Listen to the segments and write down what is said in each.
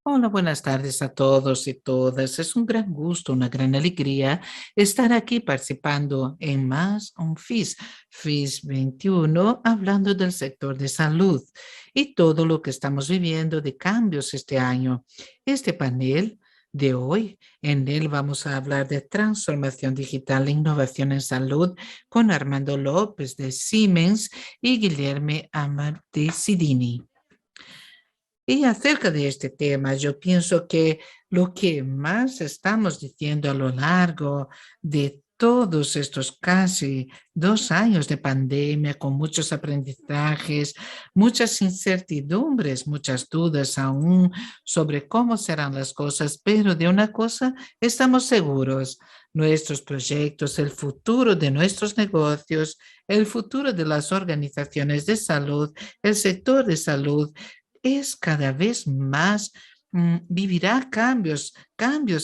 Hola, buenas tardes a todos y todas. Es un gran gusto, una gran alegría estar aquí participando en más un FIS 21, hablando del sector de salud y todo lo que estamos viviendo de cambios este año. Este panel de hoy, en él vamos a hablar de transformación digital e innovación en salud con Armando López de Siemens y Guilherme Amar de Sidini. Y acerca de este tema, yo pienso que lo que más estamos diciendo a lo largo de todos estos casi 2 años de pandemia, con muchos aprendizajes, muchas incertidumbres, muchas dudas aún sobre cómo serán las cosas, pero de una cosa estamos seguros, nuestros proyectos, el futuro de nuestros negocios, el futuro de las organizaciones de salud, el sector de salud, es cada vez más, vivirá cambios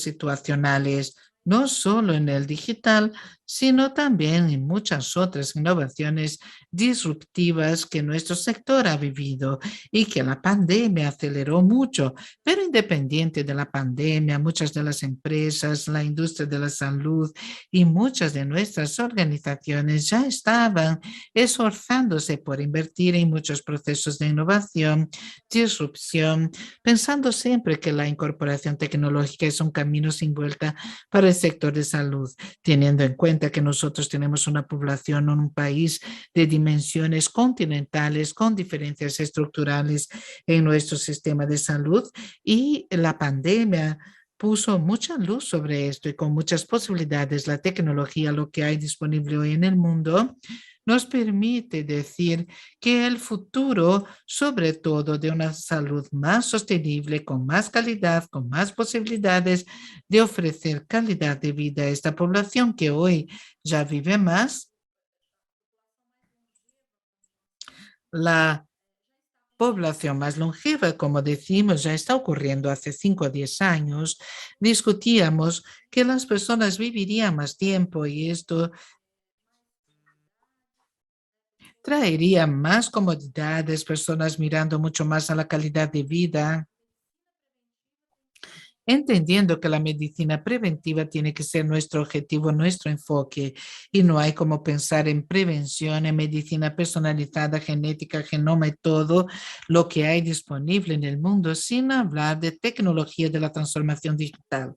situacionales, no solo en el digital, sino también en muchas otras innovaciones disruptivas que nuestro sector ha vivido y que la pandemia aceleró mucho. Pero independiente de la pandemia, muchas de las empresas, la industria de la salud y muchas de nuestras organizaciones ya estaban esforzándose por invertir en muchos procesos de innovación, disrupción, pensando siempre que la incorporación tecnológica es un camino sin vuelta para el sector de salud, teniendo en cuenta que nosotros tenemos una población en un país de dimensiones continentales con diferencias estructurales en nuestro sistema de salud y la pandemia puso mucha luz sobre esto y con muchas posibilidades la tecnología, lo que hay disponible hoy en el mundo, nos permite decir que el futuro, sobre todo de una salud más sostenible, con más calidad, con más posibilidades de ofrecer calidad de vida a esta población que hoy ya vive más, la población más longeva, como decimos, ya está ocurriendo hace 5 a 10 años. Discutíamos que las personas vivirían más tiempo y esto traería más comodidades, personas mirando mucho más a la calidad de vida, entendiendo que la medicina preventiva tiene que ser nuestro objetivo, nuestro enfoque, y no hay como pensar en prevención, en medicina personalizada, genética, genoma y todo lo que hay disponible en el mundo, sin hablar de tecnología de la transformación digital.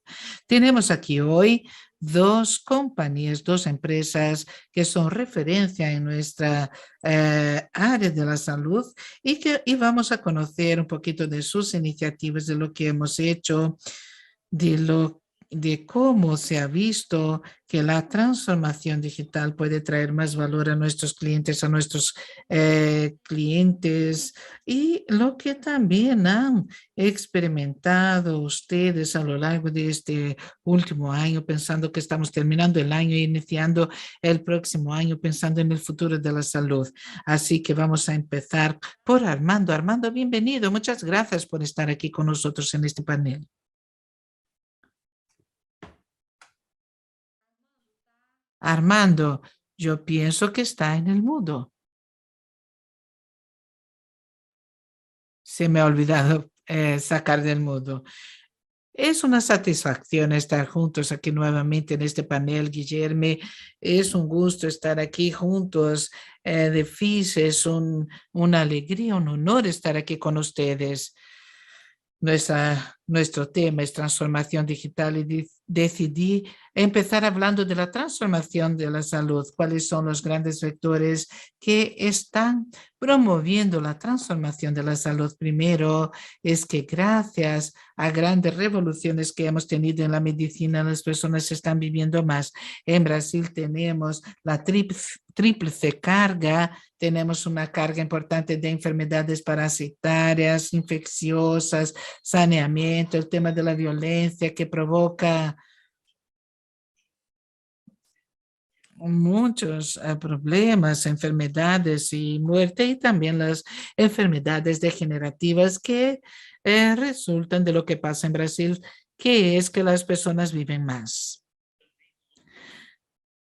Tenemos aquí hoy dos compañías, dos empresas que son referencia en nuestra área de la salud y vamos a conocer un poquito de sus iniciativas, de lo que hemos hecho, de cómo se ha visto que la transformación digital puede traer más valor a nuestros clientes, clientes y lo que también han experimentado ustedes a lo largo de este último año, pensando que estamos terminando el año e iniciando el próximo año, pensando en el futuro de la salud. Así que vamos a empezar por Armando. Armando, bienvenido. Muchas gracias por estar aquí con nosotros en este panel. Armando, yo pienso que está en el mudo. Se me ha olvidado sacar del mudo. Es una satisfacción estar juntos aquí nuevamente en este panel, Guillermo. Es un gusto estar aquí juntos de FIS. Es una alegría, un honor estar aquí con ustedes. Nuestro tema es transformación digital y decidí empezar hablando de la transformación de la salud, cuáles son los grandes vectores que están promoviendo la transformación de la salud. Primero es que gracias a grandes revoluciones que hemos tenido en la medicina, las personas están viviendo más. En Brasil tenemos la tríplice carga, tenemos una carga importante de enfermedades parasitarias, infecciosas, saneamiento, el tema de la violencia que provoca muchos problemas, enfermedades y muerte, y también las enfermedades degenerativas que resultan de lo que pasa en Brasil, que es que las personas viven más.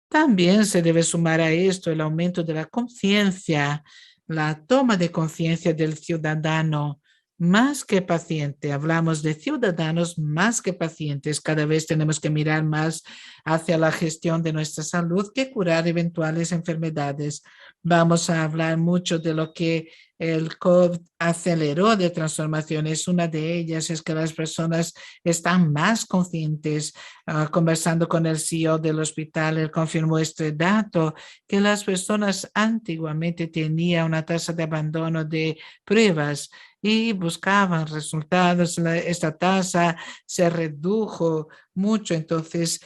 También se debe sumar a esto el aumento de la conciencia, la toma de conciencia del ciudadano más que paciente, hablamos de ciudadanos más que pacientes. Cada vez tenemos que mirar más hacia la gestión de nuestra salud que curar eventuales enfermedades. Vamos a hablar mucho de lo que el COVID aceleró de transformaciones. Una de ellas es que las personas están más conscientes. Conversando con el CEO del hospital, él confirmó este dato, que las personas antiguamente tenían una tasa de abandono de pruebas y buscaban resultados. Esta tasa se redujo mucho. Entonces,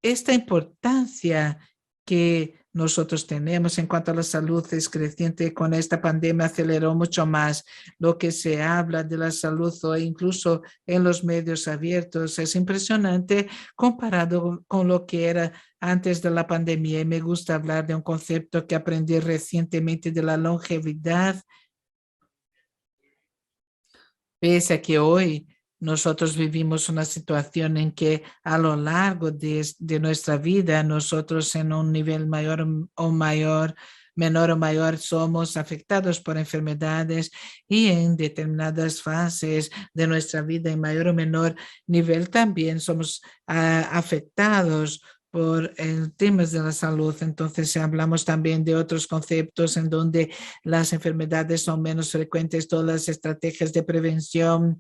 esta importancia que nosotros tenemos en cuanto a la salud es creciente. Con esta pandemia aceleró mucho más lo que se habla de la salud o incluso en los medios abiertos. Es impresionante comparado con lo que era antes de la pandemia. Y me gusta hablar de un concepto que aprendí recientemente de la longevidad. Pese a que hoy nosotros vivimos una situación en que a lo largo de nuestra vida, nosotros en un nivel mayor o mayor, menor o mayor, somos afectados por enfermedades y en determinadas fases de nuestra vida, en mayor o menor nivel, también somos afectados por temas de la salud. Entonces, hablamos también de otros conceptos en donde las enfermedades son menos frecuentes, todas las estrategias de prevención.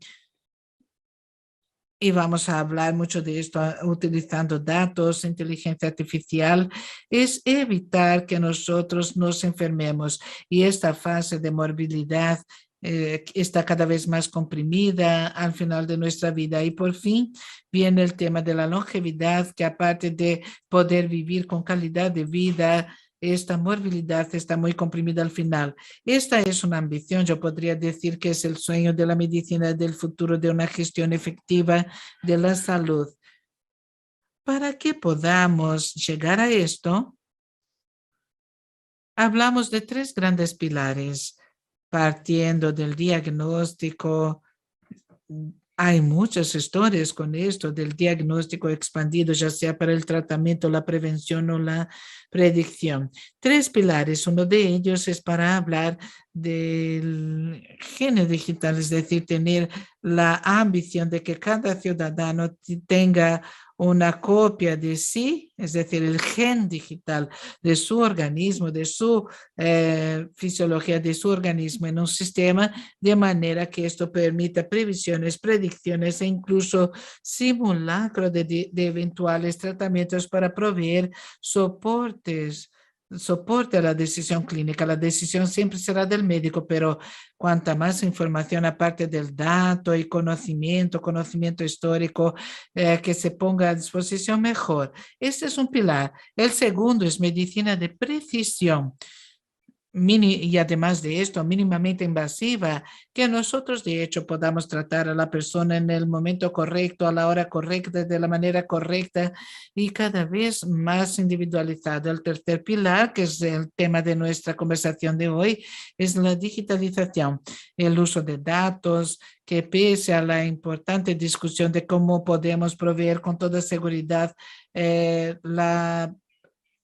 Y vamos a hablar mucho de esto utilizando datos, inteligencia artificial, es evitar que nosotros nos enfermemos. Y esta fase de morbilidad está cada vez más comprimida al final de nuestra vida. Y por fin viene el tema de la longevidad, que aparte de poder vivir con calidad de vida, esta morbilidad está muy comprimida al final. Esta es una ambición, yo podría decir que es el sueño de la medicina del futuro, de una gestión efectiva de la salud. Para que podamos llegar a esto, hablamos de tres grandes pilares, partiendo del diagnóstico. Hay muchas historias con esto del diagnóstico expandido, ya sea para el tratamiento, la prevención o la predicción. Tres pilares. Uno de ellos es para hablar del genio digital, es decir, tener la ambición de que cada ciudadano tenga una copia de sí, es decir, el gen digital de su organismo, de su fisiología, de su organismo en un sistema, de manera que esto permita previsiones, predicciones e incluso simulacro de eventuales tratamientos para proveer soporte a la decisión clínica. La decisión siempre será del médico, pero cuanta más información aparte del dato y conocimiento histórico que se ponga a disposición, mejor. Este es un pilar. El segundo es medicina de precisión. Y además de esto, mínimamente invasiva, que nosotros de hecho podamos tratar a la persona en el momento correcto, a la hora correcta, de la manera correcta y cada vez más individualizado. El tercer pilar, que es el tema de nuestra conversación de hoy, es la digitalización, el uso de datos, que pese a la importante discusión de cómo podemos proveer con toda seguridad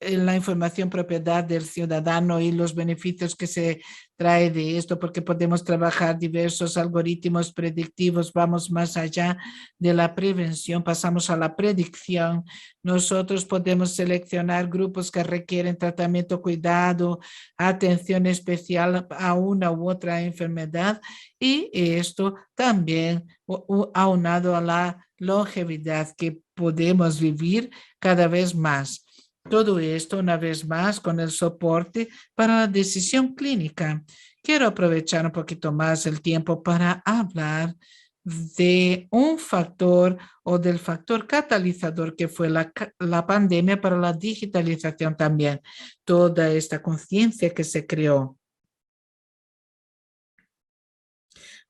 la información propiedad del ciudadano y los beneficios que se trae de esto, porque podemos trabajar diversos algoritmos predictivos, vamos más allá de la prevención, pasamos a la predicción. Nosotros podemos seleccionar grupos que requieren tratamiento, cuidado, atención especial a una u otra enfermedad y esto también aunado a la longevidad que podemos vivir cada vez más. Todo esto, una vez más, con el soporte para la decisión clínica. Quiero aprovechar un poquito más el tiempo para hablar de un factor o del factor catalizador que fue la pandemia para la digitalización también. Toda esta conciencia que se creó.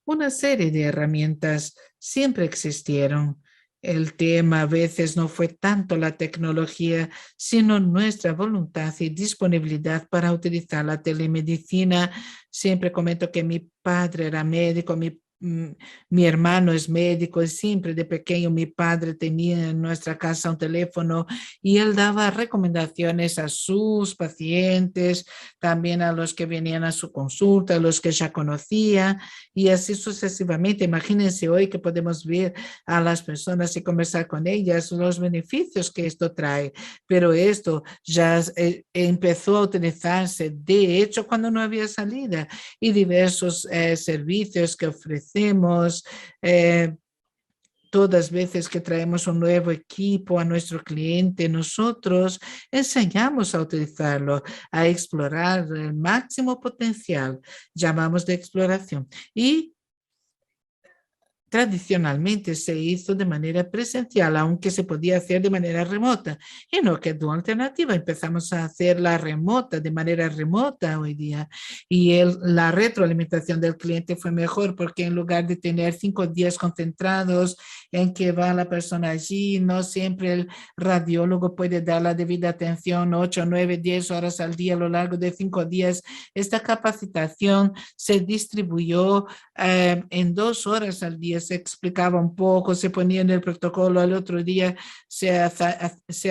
Una serie de herramientas siempre existieron. El tema a veces no fue tanto la tecnología, sino nuestra voluntad y disponibilidad para utilizar la telemedicina. Siempre comento que mi padre era médico, mi mi hermano es médico y siempre de pequeño mi padre tenía en nuestra casa un teléfono y él daba recomendaciones a sus pacientes, también a los que venían a su consulta, a los que ya conocía y así sucesivamente. Imagínense hoy que podemos ver a las personas y conversar con ellas, los beneficios que esto trae, pero esto ya empezó a utilizarse, de hecho, cuando no había salida y diversos servicios que ofrecemos. Todas veces que traemos un nuevo equipo a nuestro cliente, nosotros enseñamos a utilizarlo, a explorar el máximo potencial, llamamos de exploración. Y tradicionalmente se hizo de manera presencial, aunque se podía hacer de manera remota. Y no quedó alternativa. Empezamos a hacerla remota, de manera remota hoy día. Y la retroalimentación del cliente fue mejor porque en lugar de tener 5 días concentrados en que va la persona allí, no siempre el radiólogo puede dar la debida atención 8, 9, 10 horas al día a lo largo de 5 días. Esta capacitación se distribuyó en 2 horas al día se explicaba un poco, se ponía en el protocolo, al otro día se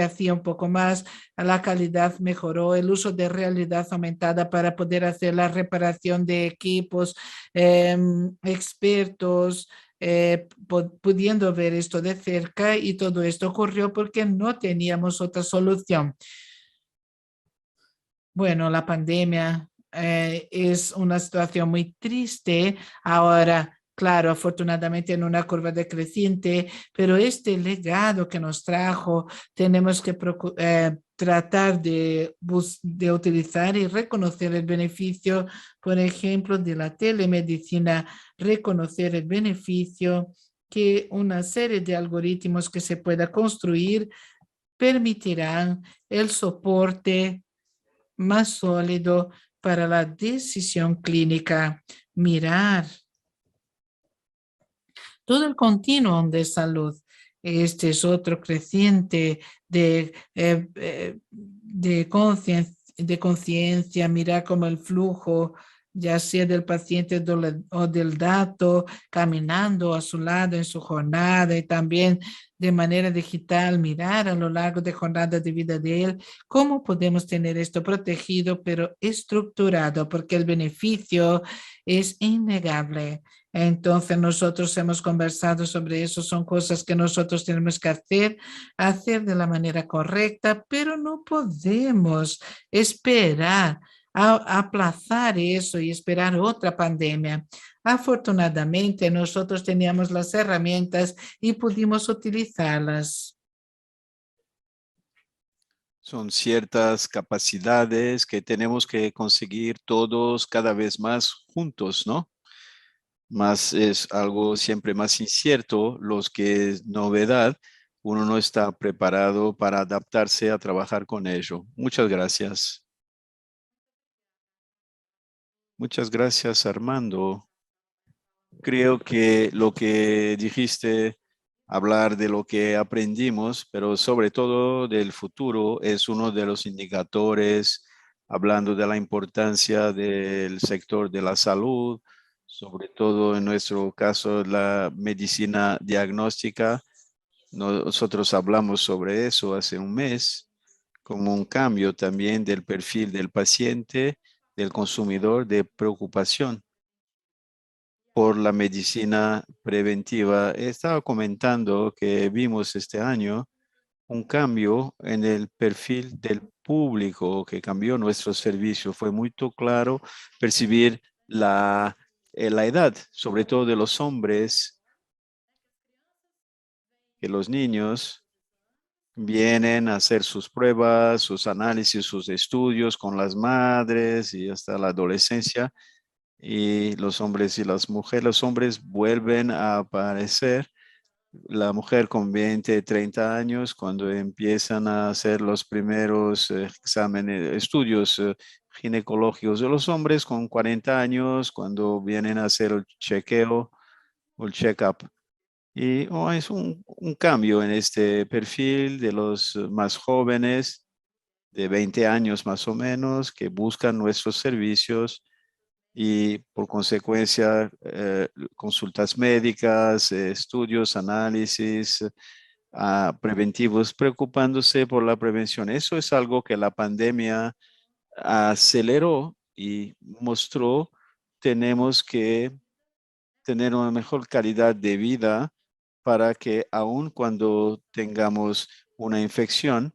hacía un poco más, la calidad mejoró, el uso de realidad aumentada para poder hacer la reparación de equipos, expertos, pudiendo ver esto de cerca y todo esto ocurrió porque no teníamos otra solución. Bueno, la pandemia es una situación muy triste. Ahora, claro, afortunadamente en una curva decreciente, pero este legado que nos trajo, tenemos que tratar de utilizar y reconocer el beneficio, por ejemplo, de la telemedicina, reconocer el beneficio que una serie de algoritmos que se pueda construir permitirán el soporte más sólido para la decisión clínica, mirar todo el continuum de salud. Este es otro creciente de conciencia, mirar como el flujo, ya sea del paciente o del dato, caminando a su lado en su jornada y también de manera digital, mirar a lo largo de jornada de vida de él, cómo podemos tener esto protegido, pero estructurado, porque el beneficio es innegable. Entonces nosotros hemos conversado sobre eso, son cosas que nosotros tenemos que hacer de la manera correcta, pero no podemos esperar aplazar eso y esperar otra pandemia. Afortunadamente nosotros teníamos las herramientas y pudimos utilizarlas. Son ciertas capacidades que tenemos que conseguir todos cada vez más juntos, ¿no? Más es algo siempre más incierto, los que es novedad, uno no está preparado para adaptarse a trabajar con ello. Muchas gracias. Muchas gracias, Armando. Creo que lo que dijiste, hablar de lo que aprendimos, pero sobre todo del futuro, es uno de los indicadores, hablando de la importancia del sector de la salud, sobre todo en nuestro caso la medicina diagnóstica. Nosotros hablamos sobre eso hace un mes, como un cambio también del perfil del paciente, del consumidor, de preocupación por la medicina preventiva. Estaba comentando que vimos este año un cambio en el perfil del público que cambió nuestro servicio. Fue muy claro percibir la edad, sobre todo de los hombres, que los niños vienen a hacer sus pruebas, sus análisis, sus estudios con las madres y hasta la adolescencia. Y los hombres y las mujeres, los hombres vuelven a aparecer, la mujer con 20, 30 años, cuando empiezan a hacer los primeros exámenes, estudios ginecológicos de los hombres con 40 años, cuando vienen a hacer el chequeo o el check-up. Y es un cambio en este perfil de los más jóvenes, de 20 años más o menos, que buscan nuestros servicios y por consecuencia consultas médicas, estudios, análisis preventivos, preocupándose por la prevención. Eso es algo que la pandemia aceleró y mostró. Tenemos que tener una mejor calidad de vida para que aun cuando tengamos una infección,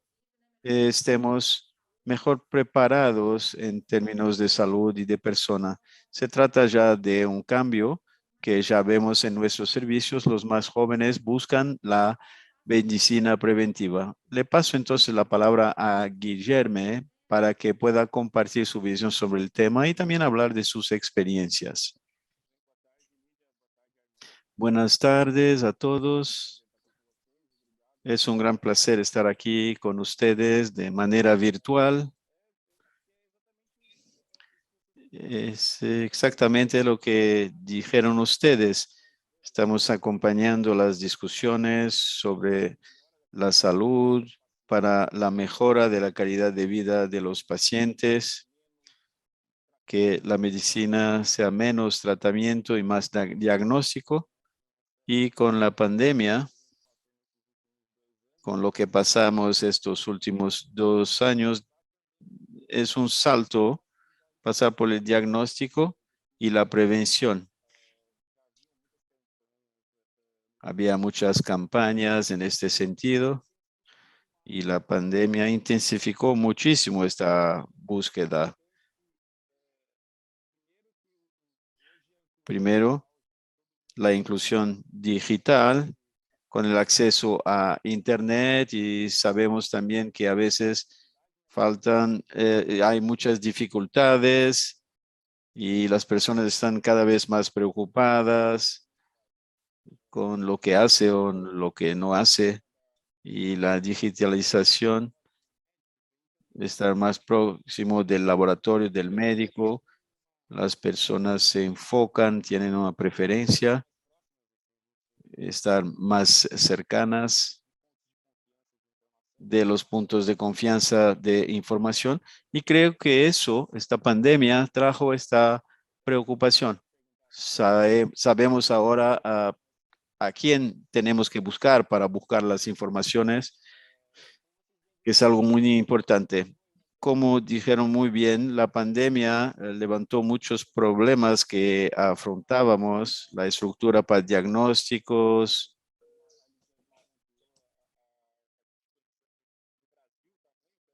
estemos mejor preparados en términos de salud y de persona. Se trata ya de un cambio que ya vemos en nuestros servicios. Los más jóvenes buscan la medicina preventiva. Le paso entonces la palabra a Guillerme para que pueda compartir su visión sobre el tema y también hablar de sus experiencias. Buenas tardes a todos. Es un gran placer estar aquí con ustedes de manera virtual. Es exactamente lo que dijeron ustedes. Estamos acompañando las discusiones sobre la salud para la mejora de la calidad de vida de los pacientes, que la medicina sea menos tratamiento y más diagnóstico. Y con la pandemia, con lo que pasamos estos últimos 2 años, es un salto pasar por el diagnóstico y la prevención. Había muchas campañas en este sentido y la pandemia intensificó muchísimo esta búsqueda. Primero, la inclusión digital con el acceso a Internet, y sabemos también que a veces hay muchas dificultades y las personas están cada vez más preocupadas con lo que hace o lo que no hace, y la digitalización, estar más próximo del laboratorio, del médico. Las personas se enfocan, tienen una preferencia, estar más cercanas de los puntos de confianza de información. Y creo que esta pandemia trajo esta preocupación. Sabemos ahora a quién tenemos que buscar para buscar las informaciones, que es algo muy importante. Como dijeron muy bien, la pandemia levantó muchos problemas que afrontábamos, la estructura para diagnósticos,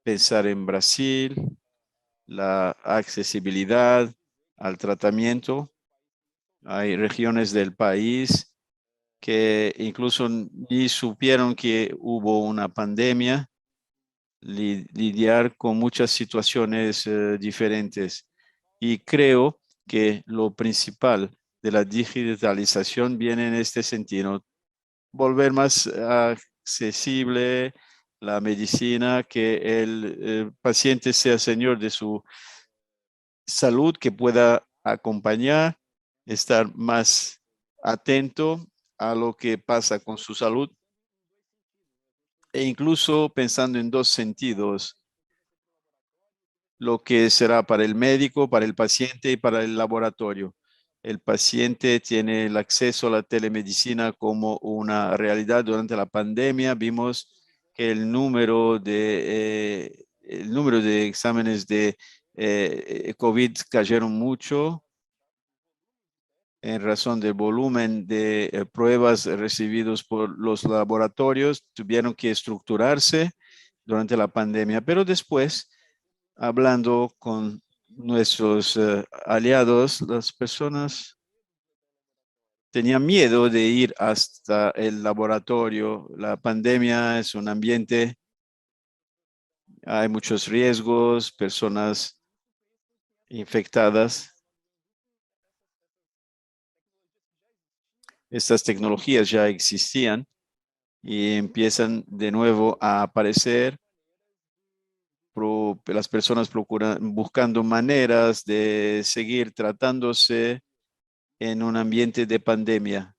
pensar en Brasil, la accesibilidad al tratamiento. Hay regiones del país que incluso ni supieron que hubo una pandemia, lidiar con muchas situaciones diferentes. Y creo que lo principal de la digitalización viene en este sentido: volver más accesible la medicina, que el paciente sea señor de su salud, que pueda acompañar, estar más atento a lo que pasa con su salud, e incluso pensando en dos sentidos: lo que será para el médico, para el paciente y para el laboratorio. El paciente tiene el acceso a la telemedicina como una realidad. Durante la pandemia vimos que el número de exámenes de COVID cayeron mucho en razón del volumen de pruebas recibidos por los laboratorios. Tuvieron que estructurarse durante la pandemia, pero después, hablando con nuestros aliados, las personas tenían miedo de ir hasta el laboratorio. La pandemia es un ambiente, hay muchos riesgos, personas infectadas. Estas tecnologías ya existían y empiezan de nuevo a aparecer. Las personas buscando maneras de seguir tratándose en un ambiente de pandemia.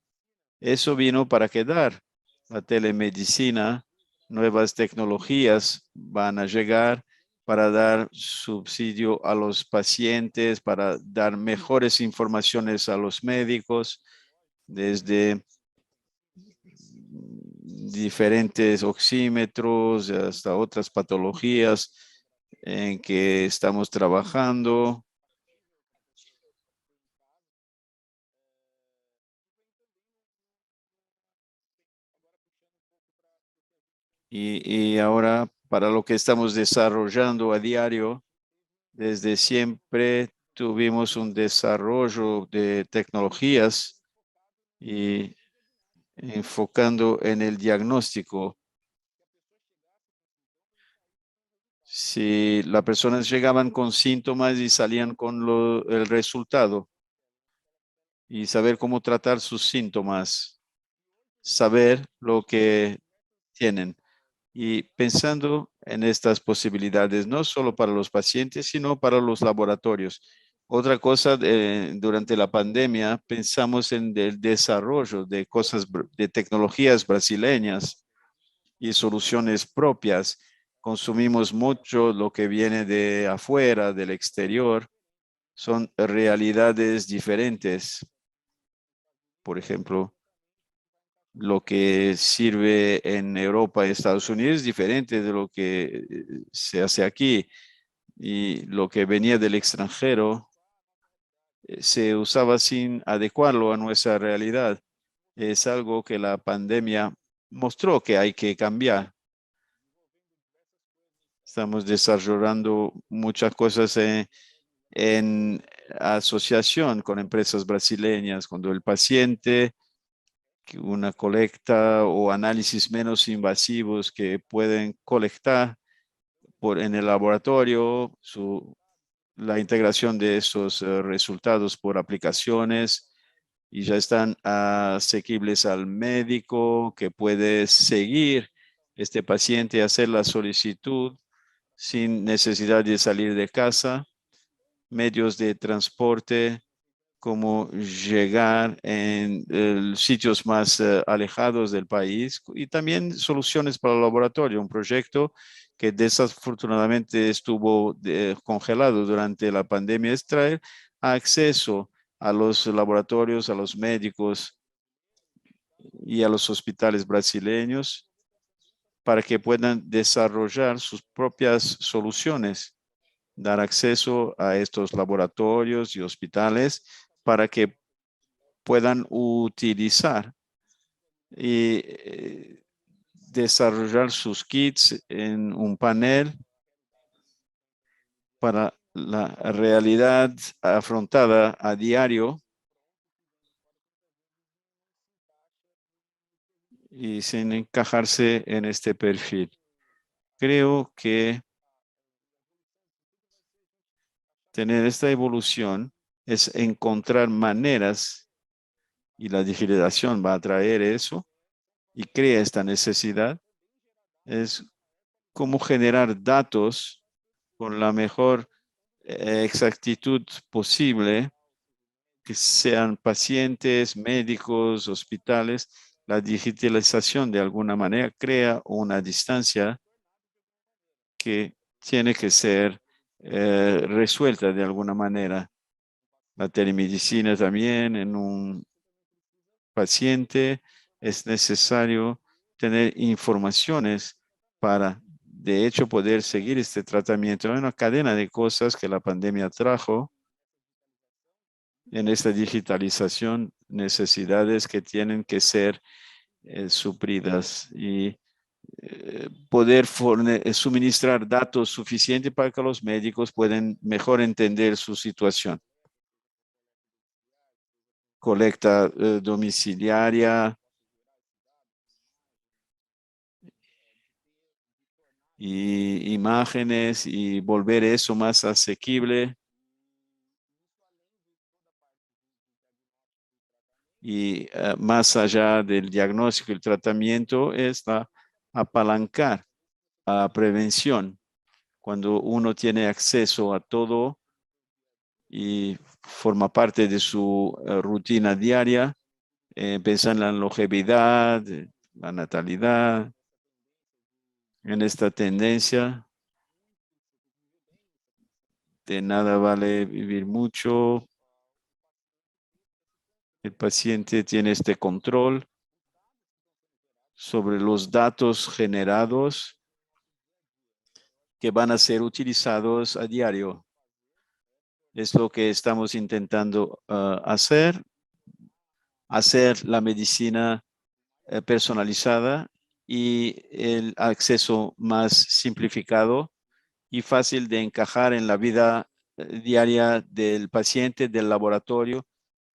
Eso vino para quedar. La telemedicina, nuevas tecnologías van a llegar para dar subsidio a los pacientes, para dar mejores informaciones a los médicos, desde diferentes oxímetros hasta otras patologías en que estamos trabajando. Y ahora para lo que estamos desarrollando a diario, desde siempre tuvimos un desarrollo de tecnologías y enfocando en el diagnóstico. Si las personas llegaban con síntomas y salían con el resultado y saber cómo tratar sus síntomas, saber lo que tienen. Y pensando en estas posibilidades, no solo para los pacientes, sino para los laboratorios. Otra cosa, durante la pandemia, pensamos en el desarrollo de cosas, de tecnologías brasileñas y soluciones propias. Consumimos mucho lo que viene de afuera, del exterior. Son realidades diferentes. Por ejemplo, lo que sirve en Europa y Estados Unidos es diferente de lo que se hace aquí. Y lo que venía del extranjero se usaba sin adecuarlo a nuestra realidad. Es algo que la pandemia mostró que hay que cambiar. Estamos desarrollando muchas cosas en asociación con empresas brasileñas, cuando el paciente, que una colecta o análisis menos invasivos que pueden colectar en el laboratorio, la integración de esos resultados por aplicaciones y ya están asequibles al médico que puede seguir este paciente y hacer la solicitud sin necesidad de salir de casa, medios de transporte, como llegar en sitios más alejados del país y también soluciones para el laboratorio, un proyecto que desafortunadamente estuvo congelado durante la pandemia, es traer acceso a los laboratorios, a los médicos y a los hospitales brasileños para que puedan desarrollar sus propias soluciones, dar acceso a estos laboratorios y hospitales para que puedan utilizar y desarrollar sus kits en un panel para la realidad afrontada a diario y sin encajarse en este perfil. Creo que tener esta evolución es encontrar maneras, y la digitalización va a traer eso y crea esta necesidad, es cómo generar datos con la mejor exactitud posible, que sean pacientes, médicos, hospitales. La digitalización de alguna manera crea una distancia que tiene que ser resuelta de alguna manera. La telemedicina también en un paciente es necesario tener informaciones para, de hecho, poder seguir este tratamiento. Hay una cadena de cosas que la pandemia trajo en esta digitalización, necesidades que tienen que ser suplidas y poder suministrar datos suficientes para que los médicos puedan mejor entender su situación. Colecta domiciliaria y imágenes y volver eso más asequible. Y más allá del diagnóstico y el tratamiento es apalancar a prevención. Cuando uno tiene acceso a todo y forma parte de su rutina diaria, pensar en la longevidad, la natalidad, en esta tendencia de nada vale vivir mucho. El paciente tiene este control sobre los datos generados que van a ser utilizados a diario. Es lo que estamos intentando hacer la medicina personalizada y el acceso más simplificado y fácil de encajar en la vida diaria del paciente, del laboratorio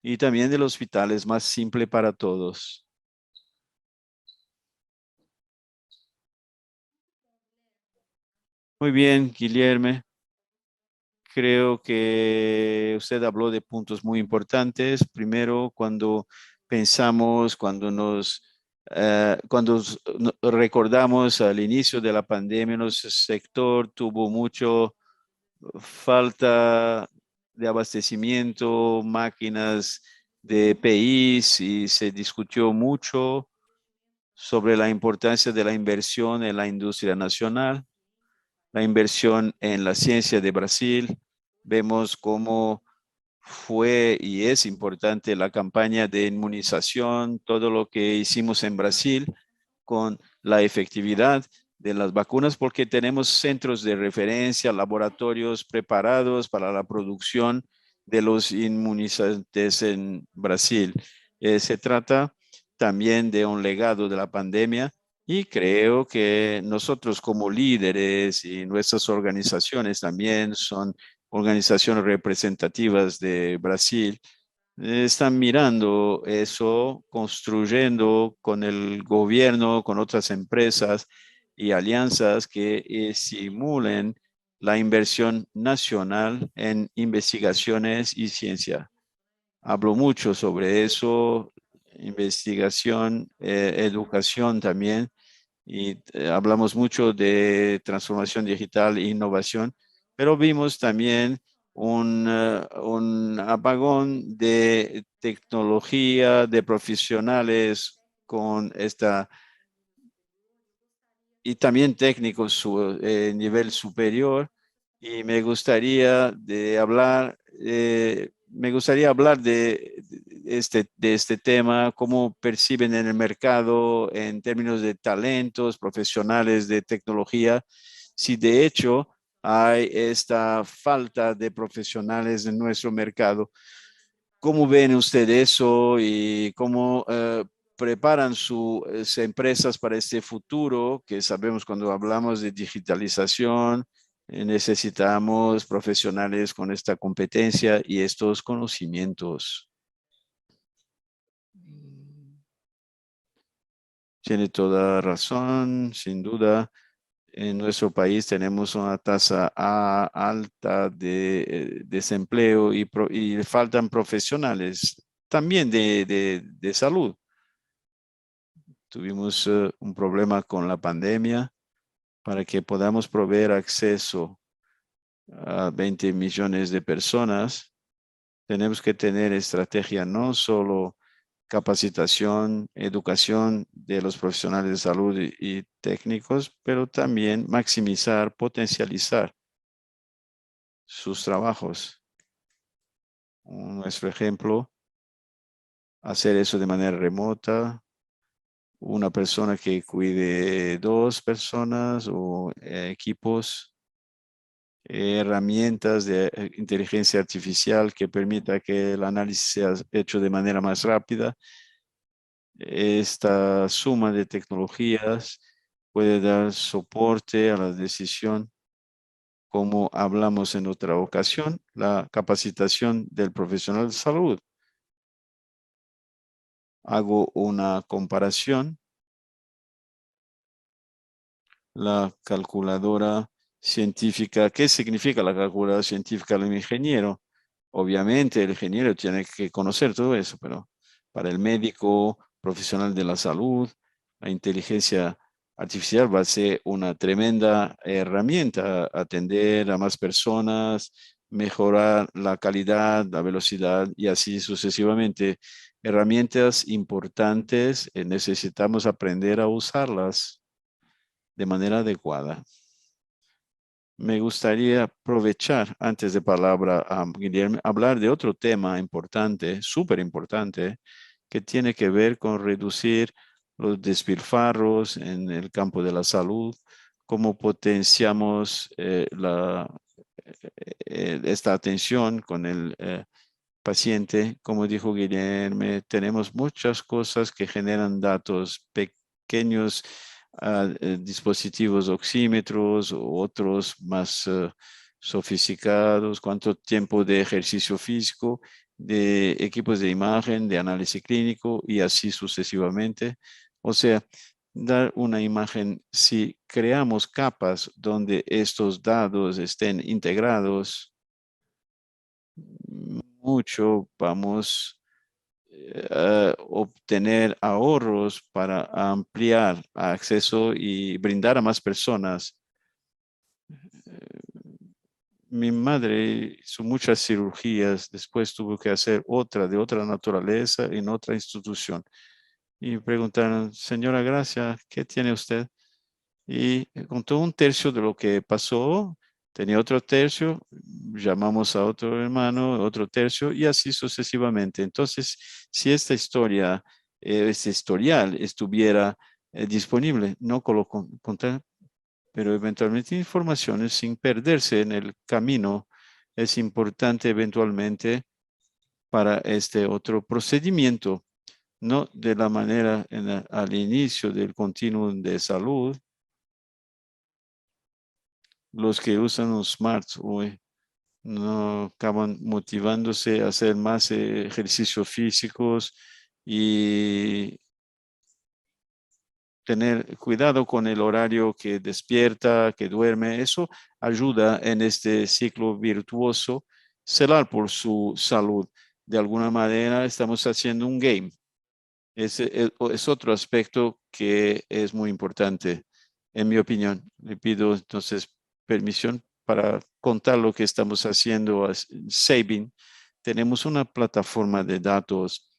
y también del hospital. Es más simple para todos. Muy bien, Guillermo. Creo que usted habló de puntos muy importantes. Primero, cuando pensamos, recordamos al inicio de la pandemia, nuestro sector tuvo mucho falta de abastecimiento, máquinas de EPIs y se discutió mucho sobre la importancia de la inversión en la industria nacional, la inversión en la ciencia de Brasil. Vemos cómo fue y es importante la campaña de inmunización, todo lo que hicimos en Brasil con la efectividad de las vacunas, porque tenemos centros de referencia, laboratorios preparados para la producción de los inmunizantes en Brasil. Se trata también de un legado de la pandemia y creo que nosotros como líderes y nuestras organizaciones también son organizaciones representativas de Brasil, están mirando eso, construyendo con el gobierno, con otras empresas y alianzas que simulen la inversión nacional en investigaciones y ciencia. Hablo mucho sobre eso, investigación, educación también, y hablamos mucho de transformación digital e innovación, pero vimos también un apagón de tecnología, de profesionales con esta, y también técnicos nivel superior. Y me gustaría hablar de este tema, cómo perciben en el mercado en términos de talentos, profesionales de tecnología, si de hecho hay esta falta de profesionales en nuestro mercado. ¿Cómo ven ustedes eso y cómo preparan sus empresas para este futuro? Que sabemos cuando hablamos de digitalización, necesitamos profesionales con esta competencia y estos conocimientos. Tiene toda razón, sin duda. En nuestro país tenemos una tasa alta de desempleo y faltan profesionales también de salud. Tuvimos un problema con la pandemia para que podamos proveer acceso a 20 millones de personas. Tenemos que tener estrategia, no solo capacitación, educación de los profesionales de salud y técnicos, pero también maximizar, potencializar sus trabajos. Nuestro ejemplo, hacer eso de manera remota, una persona que cuide dos personas o equipos, herramientas de inteligencia artificial que permita que el análisis sea hecho de manera más rápida. Esta suma de tecnologías puede dar soporte a la decisión, como hablamos en otra ocasión, la capacitación del profesional de salud. Hago una comparación. La calculadora científica, ¿qué significa la calculadora científica del ingeniero? Obviamente el ingeniero tiene que conocer todo eso, pero para el médico, profesional de la salud, la inteligencia artificial va a ser una tremenda herramienta, atender a más personas, mejorar la calidad, la velocidad y así sucesivamente. Herramientas importantes, necesitamos aprender a usarlas de manera adecuada. Me gustaría aprovechar, antes de palabra a Guillermo, hablar de otro tema importante, súper importante, que tiene que ver con reducir los despilfarros en el campo de la salud, cómo potenciamos esta atención con el paciente. Como dijo Guillermo, tenemos muchas cosas que generan datos pequeños, dispositivos oxímetros u otros más sofisticados, cuánto tiempo de ejercicio físico, de equipos de imagen, de análisis clínico y así sucesivamente. O sea, dar una imagen, si creamos capas donde estos datos estén integrados, mucho vamos a obtener ahorros para ampliar acceso y brindar a más personas. Mi madre hizo muchas cirugías, después tuvo que hacer otra de otra naturaleza en otra institución. Y preguntaron, señora Gracia, ¿qué tiene usted? Y contó un tercio de lo que pasó, tenía otro tercio, llamamos a otro hermano, otro tercio y así sucesivamente. Entonces, si esta historia, este historial estuviera disponible, no coloco contar, pero eventualmente informaciones sin perderse en el camino es importante eventualmente para este otro procedimiento, no de la manera al inicio del continuum de salud. Los que usan un smart hoy no acaban motivándose a hacer más ejercicios físicos y tener cuidado con el horario que despierta, que duerme. Eso ayuda en este ciclo virtuoso, celar por su salud. De alguna manera estamos haciendo un game. Es otro aspecto que es muy importante, en mi opinión. Le pido entonces permisión para contar lo que estamos haciendo en Sabin. Tenemos una plataforma de datos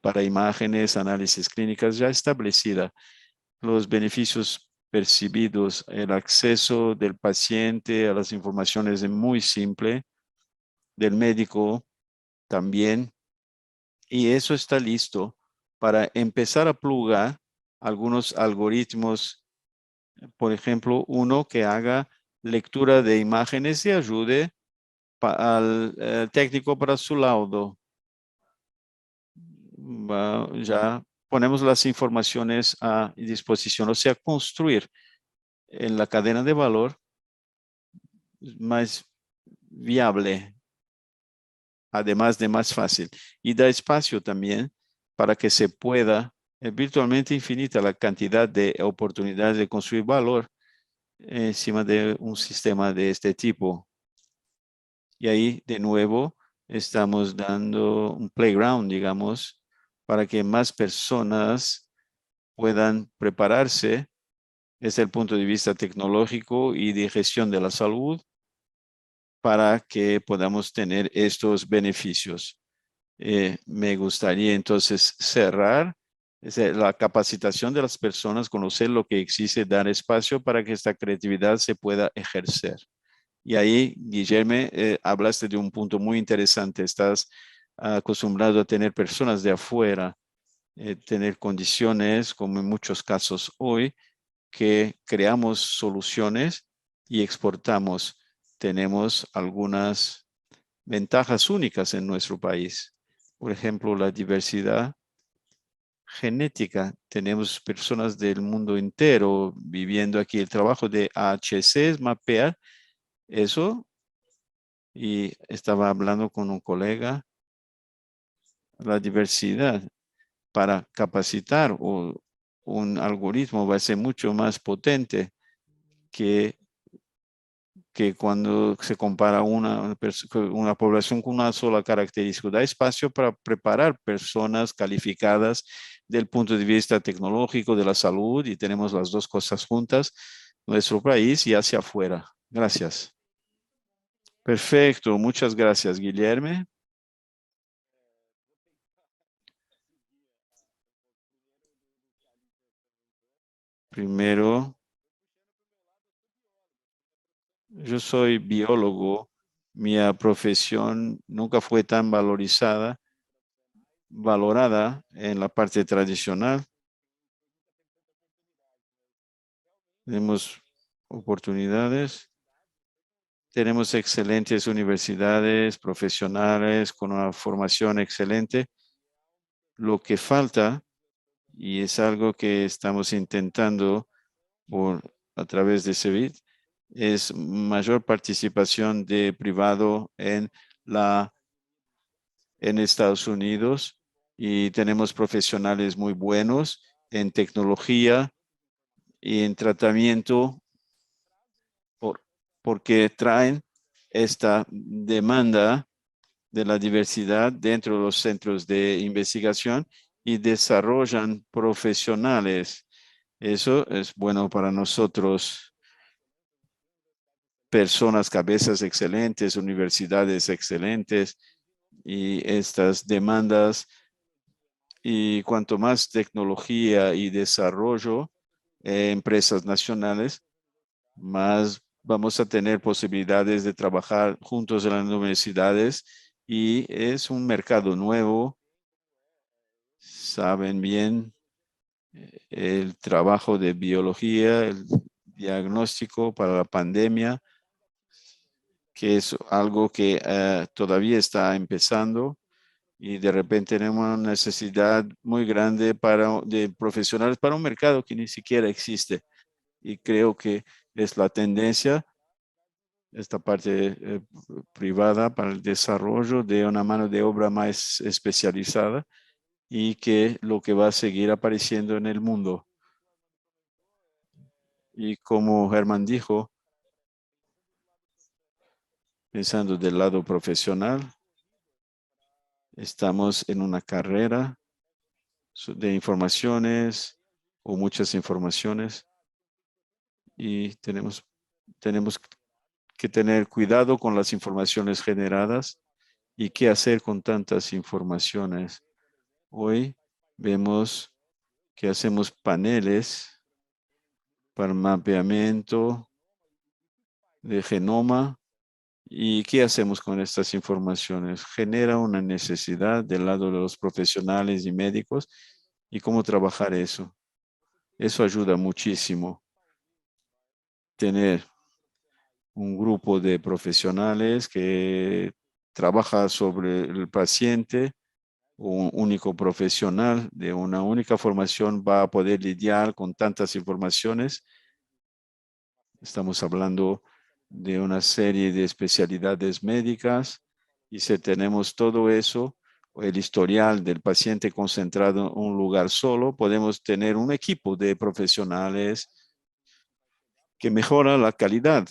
para imágenes, análisis clínicas ya establecida. Los beneficios percibidos, el acceso del paciente a las informaciones es muy simple, del médico también, y eso está listo para empezar a plugar algunos algoritmos, por ejemplo, uno que haga lectura de imágenes y ayude al técnico para su laudo. Ya ponemos las informaciones a disposición, o sea, construir en la cadena de valor más viable, además de más fácil, y da espacio también para que se pueda, virtualmente infinita la cantidad de oportunidades de construir valor encima de un sistema de este tipo. Y ahí, de nuevo, estamos dando un playground, digamos, para que más personas puedan prepararse desde el punto de vista tecnológico y de gestión de la salud para que podamos tener estos beneficios. Me gustaría entonces cerrar la capacitación de las personas, conocer lo que existe, dar espacio para que esta creatividad se pueda ejercer. Y ahí, Guillermo, hablaste de un punto muy interesante. Estás acostumbrado a tener personas de afuera, tener condiciones, como en muchos casos hoy, que creamos soluciones y exportamos. Tenemos algunas ventajas únicas en nuestro país. Por ejemplo, la diversidad genética. Tenemos personas del mundo entero viviendo aquí. El trabajo de AHC es mapear eso. Y estaba hablando con un colega, la diversidad para capacitar un algoritmo va a ser mucho más potente que cuando se compara una población con una sola característica. Da espacio para preparar personas calificadas del punto de vista tecnológico, de la salud, y tenemos las dos cosas juntas, nuestro país y hacia afuera. Gracias. Perfecto. Muchas gracias, Guillermo. Primero, Yo soy biólogo. Mi profesión nunca fue tan valorada en la parte tradicional. Tenemos oportunidades. Tenemos excelentes universidades profesionales con una formación excelente. Lo que falta, y es algo que estamos intentando a través de CEBIT, es mayor participación de privado en Estados Unidos, y tenemos profesionales muy buenos en tecnología y en tratamiento porque traen esta demanda de la diversidad dentro de los centros de investigación y desarrollan profesionales. Eso es bueno para nosotros, personas, cabezas excelentes, universidades excelentes, y estas demandas, y cuanto más tecnología y desarrollo, empresas nacionales, más vamos a tener posibilidades de trabajar juntos en las universidades, y es un mercado nuevo. Saben bien el trabajo de biología, el diagnóstico para la pandemia, que es algo que todavía está empezando, y de repente tenemos una necesidad muy grande de profesionales para un mercado que ni siquiera existe. Y creo que es la tendencia, esta parte privada, para el desarrollo de una mano de obra más especializada, y que lo que va a seguir apareciendo en el mundo. Y como Germán dijo, pensando del lado profesional, estamos en una carrera de informaciones o muchas informaciones, y tenemos que tener cuidado con las informaciones generadas y qué hacer con tantas informaciones. Hoy vemos que hacemos paneles para mapeamiento de genoma. ¿Y qué hacemos con estas informaciones? Genera una necesidad del lado de los profesionales y médicos, y cómo trabajar eso. Eso ayuda muchísimo, tener un grupo de profesionales que trabaja sobre el paciente. Un único profesional de una única formación va a poder lidiar con tantas informaciones. Estamos hablando de una serie de especialidades médicas, y si tenemos todo eso, el historial del paciente concentrado en un lugar solo, podemos tener un equipo de profesionales que mejora la calidad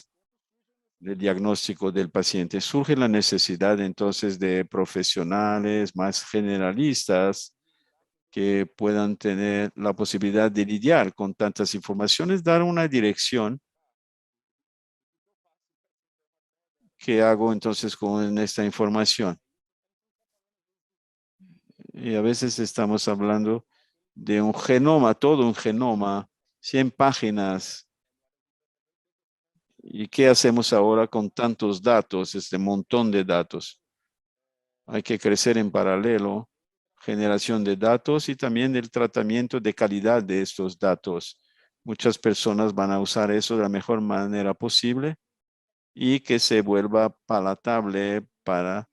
del diagnóstico del paciente. Surge la necesidad entonces de profesionales más generalistas que puedan tener la posibilidad de lidiar con tantas informaciones, dar una dirección. ¿Qué hago entonces con esta información? Y a veces estamos hablando de un genoma, todo un genoma, 100 páginas. ¿Y qué hacemos ahora con tantos datos, este montón de datos? Hay que crecer en paralelo, generación de datos y también el tratamiento de calidad de estos datos. Muchas personas van a usar eso de la mejor manera posible, y que se vuelva palatable para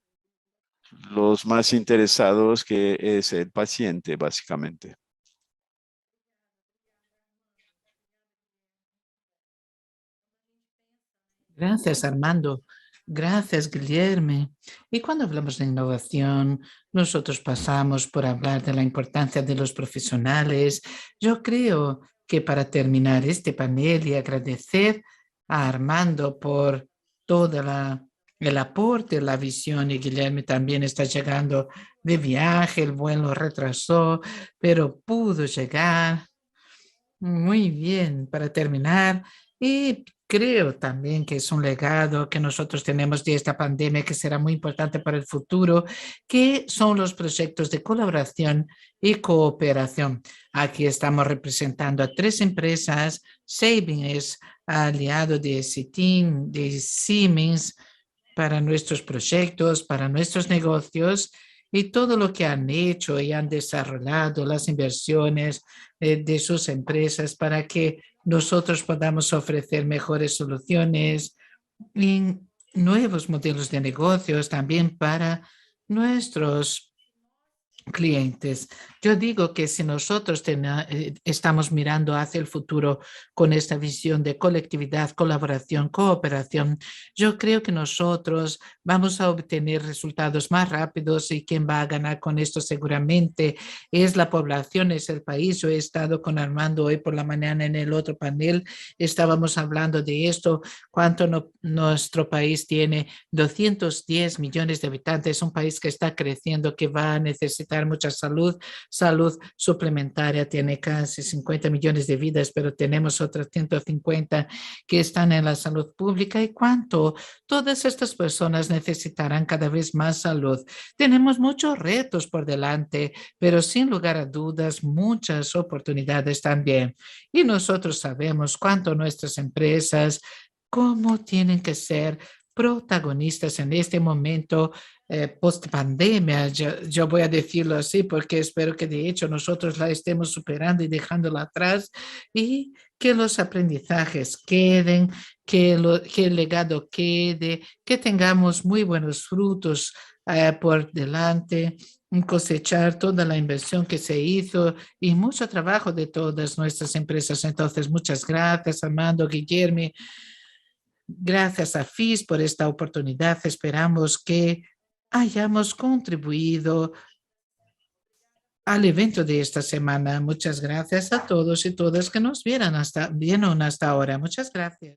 los más interesados, que es el paciente, básicamente. Gracias, Armando. Gracias, Guillermo. Y cuando hablamos de innovación, nosotros pasamos por hablar de la importancia de los profesionales. Yo creo que para terminar este panel y agradecer a Armando por toda el aporte, la visión, y Guillermo también está llegando de viaje, el vuelo retrasó, pero pudo llegar. Muy bien, para terminar, y creo también que es un legado que nosotros tenemos de esta pandemia que será muy importante para el futuro, que son los proyectos de colaboración y cooperación. Aquí estamos representando a 3 empresas. Sabin es aliado de Citin, de Siemens, para nuestros proyectos, para nuestros negocios y todo lo que han hecho y han desarrollado, las inversiones de sus empresas para que nosotros podamos ofrecer mejores soluciones y nuevos modelos de negocios también para nuestros clientes. Yo digo que si nosotros estamos mirando hacia el futuro con esta visión de colectividad, colaboración, cooperación, yo creo que nosotros vamos a obtener resultados más rápidos y quien va a ganar con esto seguramente es la población, es el país. Yo he estado con Armando hoy por la mañana en el otro panel, estábamos hablando de esto, nuestro país tiene 210 millones de habitantes, un país que está creciendo, que va a necesitar mucha salud suplementaria, tiene casi 50 millones de vidas, pero tenemos otras 150 que están en la salud pública. ¿Y cuánto? Todas estas personas necesitarán cada vez más salud. Tenemos muchos retos por delante, pero sin lugar a dudas, muchas oportunidades también. Y nosotros sabemos cuánto nuestras empresas, cómo tienen que ser protagonistas en este momento post pandemia. Yo voy a decirlo así porque espero que de hecho nosotros la estemos superando y dejándola atrás y que los aprendizajes queden, que el legado quede, que tengamos muy buenos frutos por delante, cosechar toda la inversión que se hizo y mucho trabajo de todas nuestras empresas. Entonces, muchas gracias, Armando, Guillermo. Gracias a FIS por esta oportunidad. Esperamos que hayamos contribuido al evento de esta semana. Muchas gracias a todos y todas que nos vieron hasta ahora. Muchas gracias.